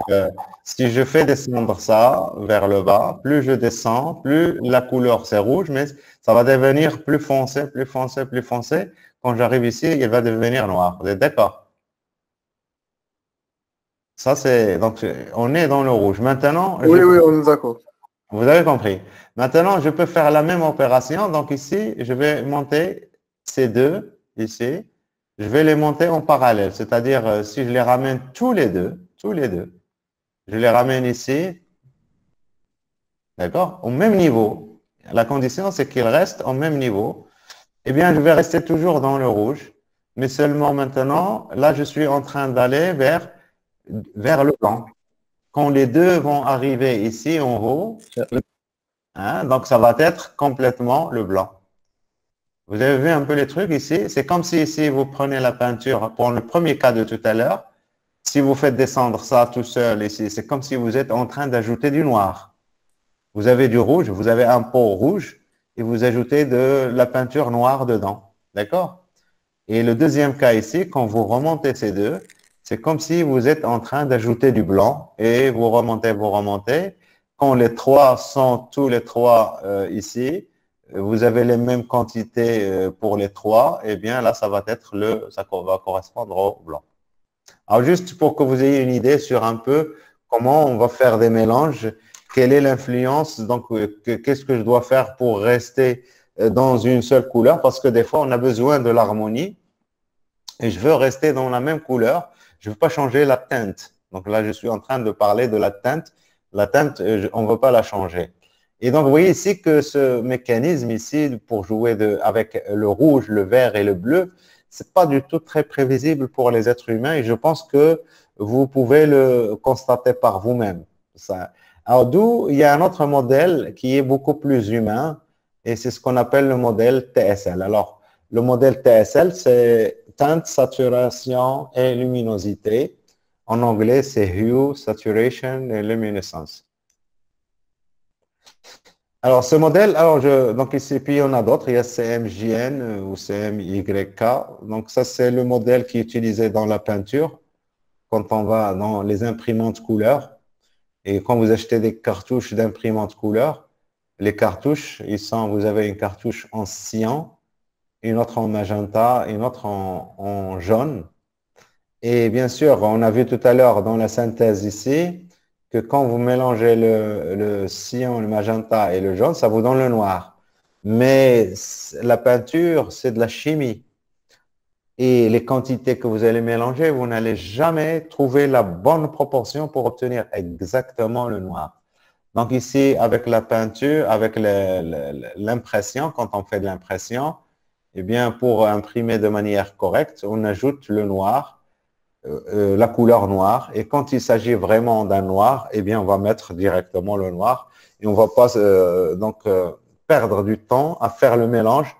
si je fais descendre ça vers le bas, plus je descends, plus la couleur c'est rouge, mais ça va devenir plus foncé, plus foncé, plus foncé. Quand j'arrive ici, il va devenir noir. Vous êtes d'accord? Ça, c'est donc on est dans le rouge. Maintenant, Oui, on est d'accord. vous avez compris. Maintenant, je peux faire la même opération. Donc ici, je vais monter ces deux ici. Je vais les monter en parallèle. C'est-à-dire, si je les ramène tous les deux, je les ramène ici, d'accord, au même niveau. La condition, c'est qu'ils restent au même niveau. Eh bien, je vais rester toujours dans le rouge. Mais seulement maintenant, là, je suis en train d'aller vers le blanc. Quand les deux vont arriver ici en haut, donc ça va être complètement le blanc. Vous avez vu un peu les trucs ici? C'est comme si ici, vous prenez la peinture, pour le premier cas de tout à l'heure, si vous faites descendre ça tout seul ici, c'est comme si vous êtes en train d'ajouter du noir. Vous avez du rouge, vous avez un pot rouge, et vous ajoutez de la peinture noire dedans. D'accord? Et le deuxième cas ici, quand vous remontez ces deux, C'est comme si vous êtes en train d'ajouter du blanc et vous remontez, vous remontez. Quand les trois sont tous les trois ici, vous avez les mêmes quantités pour les trois, et bien là, ça va être ça va correspondre au blanc. Alors, juste pour que vous ayez une idée sur un peu comment on va faire des mélanges, quelle est l'influence, donc qu'est-ce que je dois faire pour rester dans une seule couleur, parce que des fois, on a besoin de l'harmonie et je veux rester dans la même couleur, je ne veux pas changer la teinte. Donc là, je suis en train de parler de la teinte. La teinte, on ne veut pas la changer. Et donc, vous voyez ici que ce mécanisme ici, pour jouer avec le rouge, le vert et le bleu, c'est pas du tout très prévisible pour les êtres humains et je pense que vous pouvez le constater par vous-même. Alors, d'où il y a un autre modèle qui est beaucoup plus humain et c'est ce qu'on appelle le modèle TSL. Alors, le modèle TSL, c'est teinte, saturation et luminosité. En anglais, c'est hue, saturation et luminescence. Alors, ce modèle, donc ici, puis il y en a d'autres, il y a CMJN ou CMYK. Donc, ça, c'est le modèle qui est utilisé dans la peinture quand on va dans les imprimantes couleurs. Et quand vous achetez des cartouches d'imprimante couleur, les cartouches, vous avez une cartouche en cyan, une autre en magenta, une autre en jaune. Et bien sûr, on a vu tout à l'heure dans la synthèse ici que quand vous mélangez le cyan, le magenta et le jaune, ça vous donne le noir. Mais la peinture, c'est de la chimie. Et les quantités que vous allez mélanger, vous n'allez jamais trouver la bonne proportion pour obtenir exactement le noir. Donc ici, avec la peinture, avec l'impression, quand on fait de l'impression, eh bien, pour imprimer de manière correcte, on ajoute le noir, la couleur noire. Et quand il s'agit vraiment d'un noir, eh bien, on va mettre directement le noir. Et on ne va pas perdre du temps à faire le mélange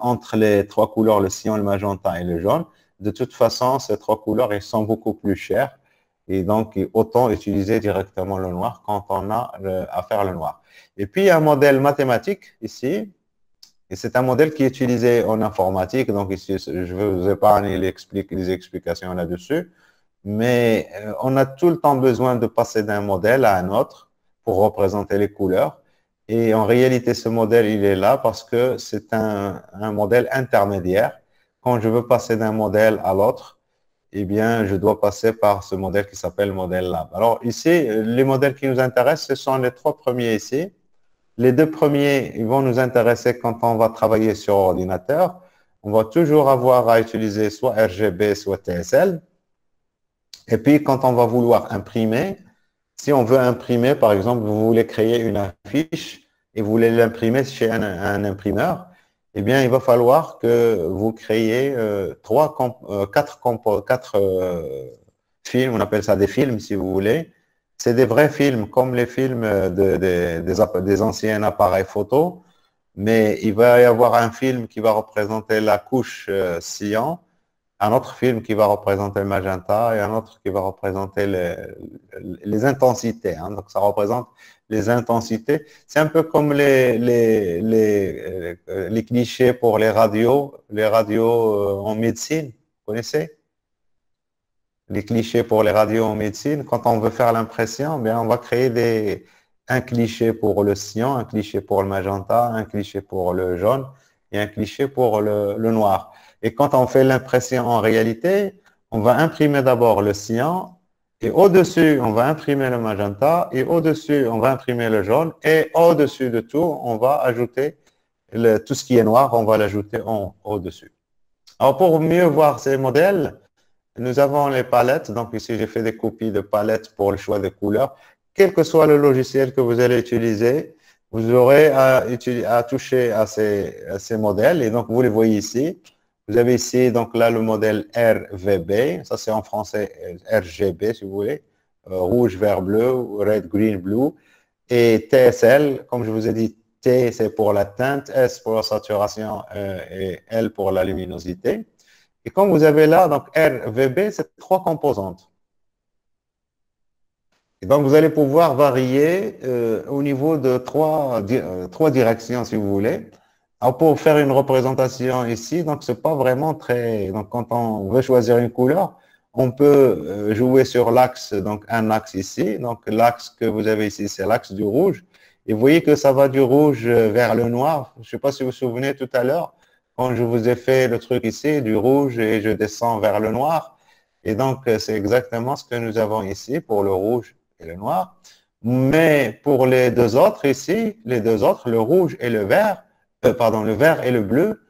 entre les trois couleurs, le cyan, le magenta et le jaune. De toute façon, ces trois couleurs, elles sont beaucoup plus chères. Et donc, autant utiliser directement le noir quand on a à faire le noir. Et puis, il y a un modèle mathématique ici. Et c'est un modèle qui est utilisé en informatique. Donc, ici, je vais vous épargner les explications là-dessus. Mais on a tout le temps besoin de passer d'un modèle à un autre pour représenter les couleurs. Et en réalité, ce modèle, il est là parce que c'est un modèle intermédiaire. Quand je veux passer d'un modèle à l'autre, eh bien, je dois passer par ce modèle qui s'appelle modèle lab. Alors ici, les modèles qui nous intéressent, ce sont les trois premiers ici. Les deux premiers, ils vont nous intéresser quand on va travailler sur ordinateur. On va toujours avoir à utiliser soit RGB, soit TSL. Et puis, quand on va vouloir imprimer, si on veut imprimer, par exemple, vous voulez créer une affiche et vous voulez l'imprimer chez un imprimeur, eh bien, il va falloir que vous créiez quatre films, on appelle ça des films si vous voulez. C'est des vrais films, comme les films des anciens appareils photo, mais il va y avoir un film qui va représenter la couche cyan, un autre film qui va représenter le magenta et un autre qui va représenter les intensités. Hein. Donc, ça représente les intensités. C'est un peu comme les clichés pour les radios en médecine. Vous connaissez? Les clichés pour les radios en médecine. Quand on veut faire l'impression, bien, on va créer un cliché pour le cyan, un cliché pour le magenta, un cliché pour le jaune et un cliché pour le noir. Et quand on fait l'impression en réalité, on va imprimer d'abord le cyan et au-dessus, on va imprimer le magenta et au-dessus, on va imprimer le jaune et au-dessus de tout, on va ajouter tout ce qui est noir, on va l'ajouter au-dessus. Alors, pour mieux voir ces modèles, nous avons les palettes. Donc ici, j'ai fait des copies de palettes pour le choix des couleurs. Quel que soit le logiciel que vous allez utiliser, vous aurez à toucher à ces modèles. Et donc, vous les voyez ici. Vous avez ici, donc là, le modèle RVB. Ça, c'est en français RGB, si vous voulez. Rouge, vert, bleu, red, green, blue. Et TSL, comme je vous ai dit, T, c'est pour la teinte, S pour la saturation et L pour la luminosité. Et comme vous avez là, donc RVB, c'est trois composantes. Et donc, vous allez pouvoir varier au niveau de trois directions, si vous voulez. Alors, pour faire une représentation ici, donc, c'est pas vraiment très... Donc, quand on veut choisir une couleur, on peut jouer sur l'axe, donc un axe ici. Donc l'axe que vous avez ici, c'est l'axe du rouge. Et vous voyez que ça va du rouge vers le noir. Je ne sais pas si vous vous souvenez tout à l'heure, quand je vous ai fait le truc ici, du rouge et je descends vers le noir. Et donc, c'est exactement ce que nous avons ici pour le rouge et le noir. Mais pour les deux autres ici, les deux autres, le rouge et le vert, le vert et le bleu,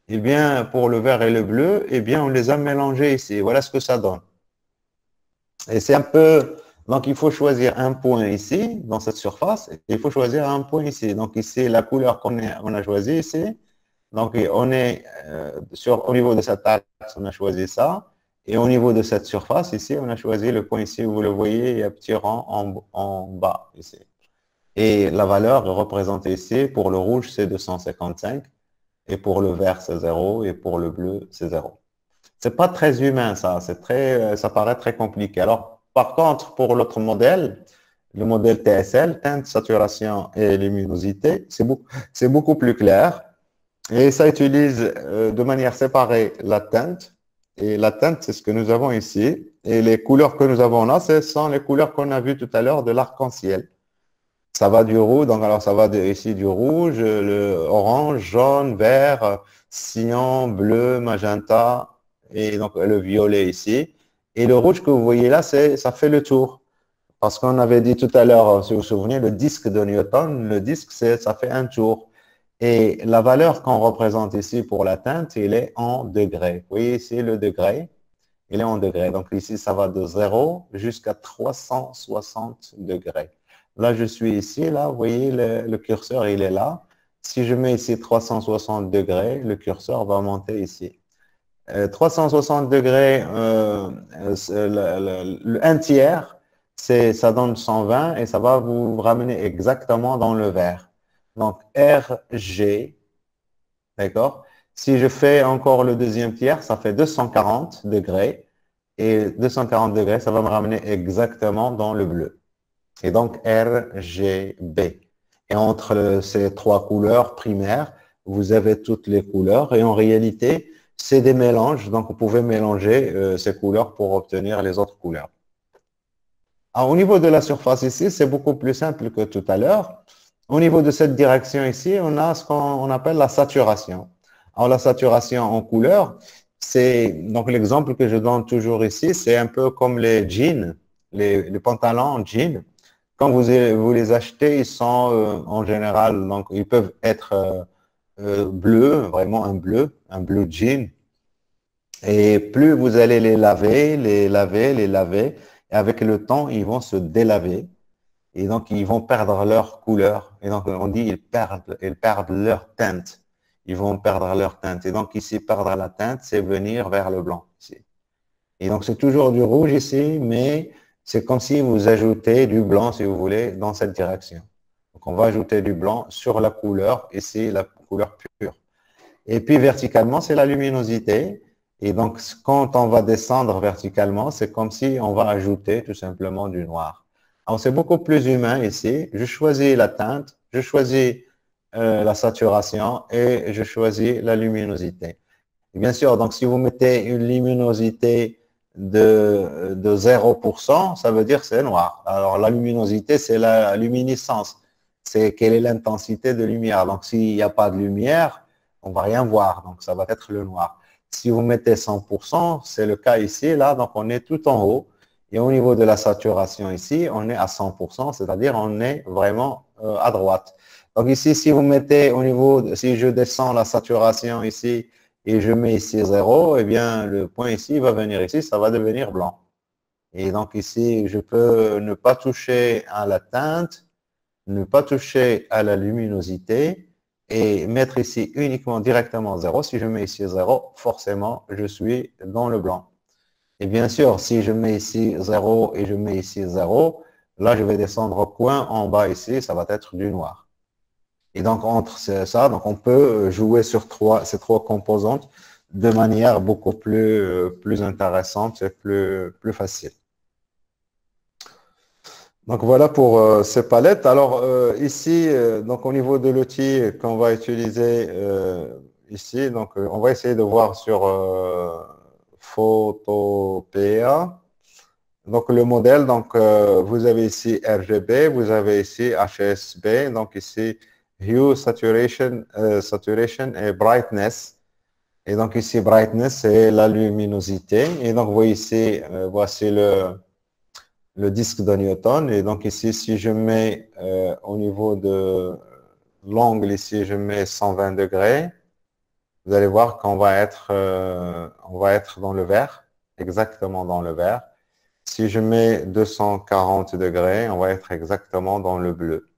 eh bien, pour le vert et le bleu, eh bien, on les a mélangés ici. Voilà ce que ça donne. Et c'est un peu, donc il faut choisir un point ici, dans cette surface, et il faut choisir un point ici. Donc ici, la couleur qu'on a choisie ici, donc on est au niveau de cette axe, on a choisi ça. Et au niveau de cette surface, ici, on a choisi le point ici, vous le voyez, il y a un petit rang en bas ici. Et la valeur représentée ici, pour le rouge, c'est 255. Et pour le vert, c'est 0. Et pour le bleu, c'est 0. C'est pas très humain, ça. Ça paraît très compliqué. Alors, par contre, pour l'autre modèle, le modèle TSL, teinte, saturation et luminosité, c'est beaucoup plus clair. Et ça utilise de manière séparée la teinte. Et la teinte, c'est ce que nous avons ici. Et les couleurs que nous avons là, ce sont les couleurs qu'on a vues tout à l'heure de l'arc-en-ciel. Ça va du rouge, donc alors ça va ici du rouge, le orange, jaune, vert, cyan, bleu, magenta, et donc le violet ici. Et le rouge que vous voyez là, ça fait le tour. Parce qu'on avait dit tout à l'heure, si vous vous souvenez, le disque de Newton, le disque, ça fait un tour. Et la valeur qu'on représente ici pour la teinte, il est en degrés. Vous voyez ici le degré, il est en degrés. Donc ici, ça va de 0 jusqu'à 360 degrés. Là, je suis ici, là, vous voyez, le curseur, il est là. Si je mets ici 360 degrés, le curseur va monter ici. 360 degrés, un tiers, ça donne 120 et ça va vous ramener exactement dans le vert. Donc, RG, d'accord? Si je fais encore le deuxième tiers, ça fait 240 degrés. Et 240 degrés, ça va me ramener exactement dans le bleu. Et donc, RGB. Et entre ces trois couleurs primaires, vous avez toutes les couleurs. Et en réalité, c'est des mélanges. Donc, vous pouvez mélanger ces couleurs pour obtenir les autres couleurs. Alors, au niveau de la surface ici, c'est beaucoup plus simple que tout à l'heure. Au niveau de cette direction ici, on a ce qu'on appelle la saturation. Alors, la saturation en couleur, c'est donc l'exemple que je donne toujours ici, c'est un peu comme les jeans, les pantalons en jeans. Quand vous les achetez, ils sont en général, donc ils peuvent être bleus, vraiment un bleu jean. Et plus vous allez les laver, et avec le temps, ils vont se délaver. Et donc, ils vont perdre leur couleur. Et donc, on dit ils perdent leur teinte. Ils vont perdre leur teinte. Et donc, ici, perdre la teinte, c'est venir vers le blanc. Ici. Et donc, c'est toujours du rouge ici, mais c'est comme si vous ajoutez du blanc, si vous voulez, dans cette direction. Donc, on va ajouter du blanc sur la couleur, ici, la couleur pure. Et puis, verticalement, c'est la luminosité. Et donc, quand on va descendre verticalement, c'est comme si on va ajouter tout simplement du noir. Alors, c'est beaucoup plus humain ici. Je choisis la teinte, je choisis la saturation et je choisis la luminosité. Et bien sûr, donc si vous mettez une luminosité de 0%, ça veut dire que c'est noir. Alors, la luminosité, c'est la luminescence. C'est quelle est l'intensité de lumière. Donc, s'il n'y a pas de lumière, on ne va rien voir. Donc, ça va être le noir. Si vous mettez 100%, c'est le cas ici, là. Donc, on est tout en haut. Et au niveau de la saturation ici, on est à 100%, c'est-à-dire on est vraiment à droite. Donc ici, si vous mettez au niveau, si je descends la saturation ici et je mets ici 0, eh bien le point ici va venir ici, ça va devenir blanc. Et donc ici, je peux ne pas toucher à la teinte, ne pas toucher à la luminosité et mettre ici uniquement directement 0. Si je mets ici 0, forcément, je suis dans le blanc. Et bien sûr, si je mets ici 0 et je mets ici 0, là, je vais descendre au coin en bas ici, ça va être du noir. Et donc, entre ça, donc on peut jouer sur ces trois composantes de manière beaucoup plus intéressante et plus facile. Donc, voilà pour ces palettes. Alors, ici, donc au niveau de l'outil qu'on va utiliser ici, donc on va essayer de voir sur Photopea. Donc, le modèle, donc, vous avez ici RGB, vous avez ici HSB, donc ici Hue, Saturation et Brightness. Et donc ici, Brightness, c'est la luminosité. Et donc, vous voyez ici, voici le disque de Newton. Et donc ici, si je mets au niveau de l'angle, ici, je mets 120 degrés, vous allez voir qu'on on va être dans le vert, exactement dans le vert. Si je mets 240 degrés, on va être exactement dans le bleu.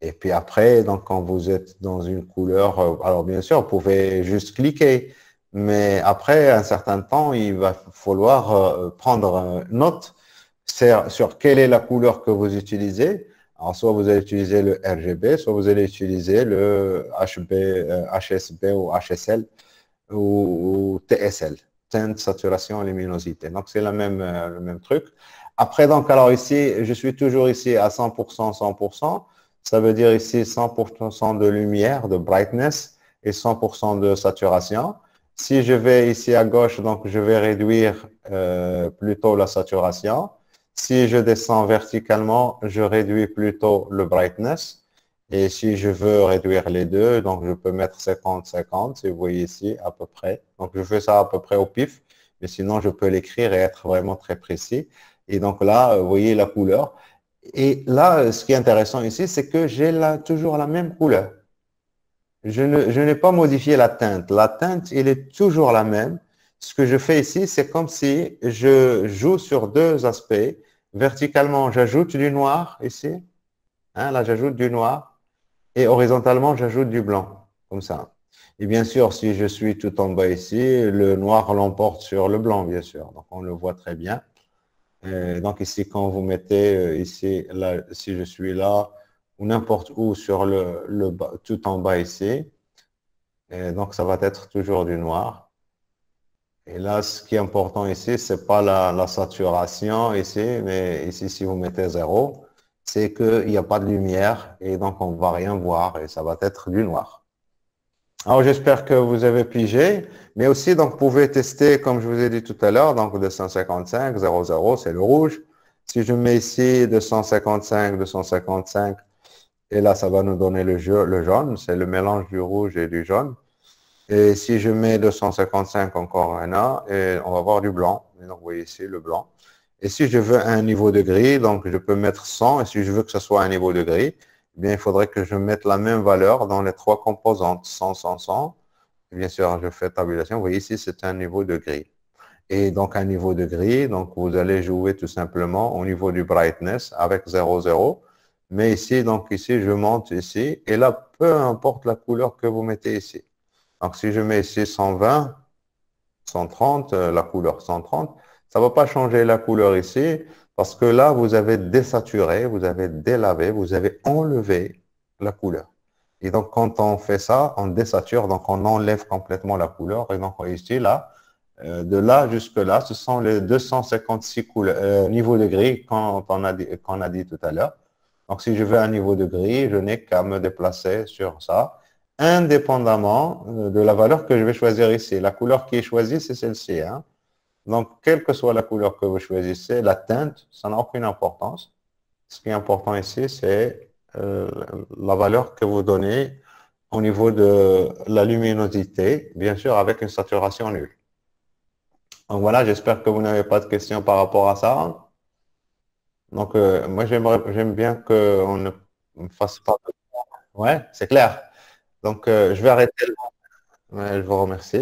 Et puis après, donc, quand vous êtes dans une couleur, alors bien sûr, vous pouvez juste cliquer, mais après un certain temps, il va falloir prendre note sur quelle est la couleur que vous utilisez. Alors, soit vous allez utiliser le RGB, soit vous allez utiliser le HSB ou HSL ou TSL, teinte, saturation, luminosité. Donc, c'est le même truc. Après, donc, alors ici, je suis toujours ici à 100%, 100%. Ça veut dire ici 100% de lumière, de brightness et 100% de saturation. Si je vais ici à gauche, donc je vais réduire plutôt la saturation. Si je descends verticalement, je réduis plutôt le brightness. Et si je veux réduire les deux, donc je peux mettre 50-50, si vous voyez ici à peu près. Donc je fais ça à peu près au pif, mais sinon je peux l'écrire et être vraiment très précis. Et donc là, vous voyez la couleur. Et là, ce qui est intéressant ici, c'est que j'ai toujours la même couleur. Je n'ai pas modifié la teinte. La teinte, elle est toujours la même. Ce que je fais ici, c'est comme si je joue sur deux aspects. Verticalement, j'ajoute du noir ici. Hein, là, j'ajoute du noir. Et horizontalement, j'ajoute du blanc, comme ça. Et bien sûr, si je suis tout en bas ici, le noir l'emporte sur le blanc, bien sûr. Donc, on le voit très bien. Donc ici, quand vous mettez ici, là, si je suis là, ou n'importe où sur le bas, tout en bas ici, et donc ça va être toujours du noir. Et là, ce qui est important ici, c'est pas la saturation ici, mais ici, si vous mettez 0, c'est qu'il n'y a pas de lumière et donc on ne va rien voir et ça va être du noir. Alors, j'espère que vous avez pigé, mais aussi, donc, vous pouvez tester, comme je vous ai dit tout à l'heure, donc 255, 00, c'est le rouge. Si je mets ici 255, 255, et là, ça va nous donner le jaune, c'est le mélange du rouge et du jaune. Et si je mets 255 encore un A, et on va voir du blanc. Et donc, vous voyez ici le blanc. Et si je veux un niveau de gris, donc je peux mettre 100, et si je veux que ce soit un niveau de gris, eh bien, il faudrait que je mette la même valeur dans les trois composantes, 100, 100, 100. Et bien sûr, je fais tabulation. Vous voyez ici, c'est un niveau de gris. Et donc, un niveau de gris, donc vous allez jouer tout simplement au niveau du brightness avec 0, 0. Mais ici, donc ici, je monte ici. Et là, peu importe la couleur que vous mettez ici. Donc, si je mets ici 120, 130, la couleur 130, ça ne va pas changer la couleur ici parce que là, vous avez désaturé, vous avez délavé, vous avez enlevé la couleur. Et donc, quand on fait ça, on désature, donc on enlève complètement la couleur. Et donc, ici, là, de là jusque là, ce sont les 256 niveaux de gris qu'on a dit tout à l'heure. Donc, si je veux un niveau de gris, je n'ai qu'à me déplacer sur ça, indépendamment de la valeur que je vais choisir ici. La couleur qui est choisie, c'est celle-ci. Hein. Donc, quelle que soit la couleur que vous choisissez, la teinte, ça n'a aucune importance. Ce qui est important ici, c'est la valeur que vous donnez au niveau de la luminosité, bien sûr avec une saturation nulle. Donc voilà, j'espère que vous n'avez pas de questions par rapport à ça. Donc, moi, j'aime bien qu'on ne fasse pas de... Ouais, c'est clair. Donc, je vais arrêter. Ouais, je vous remercie.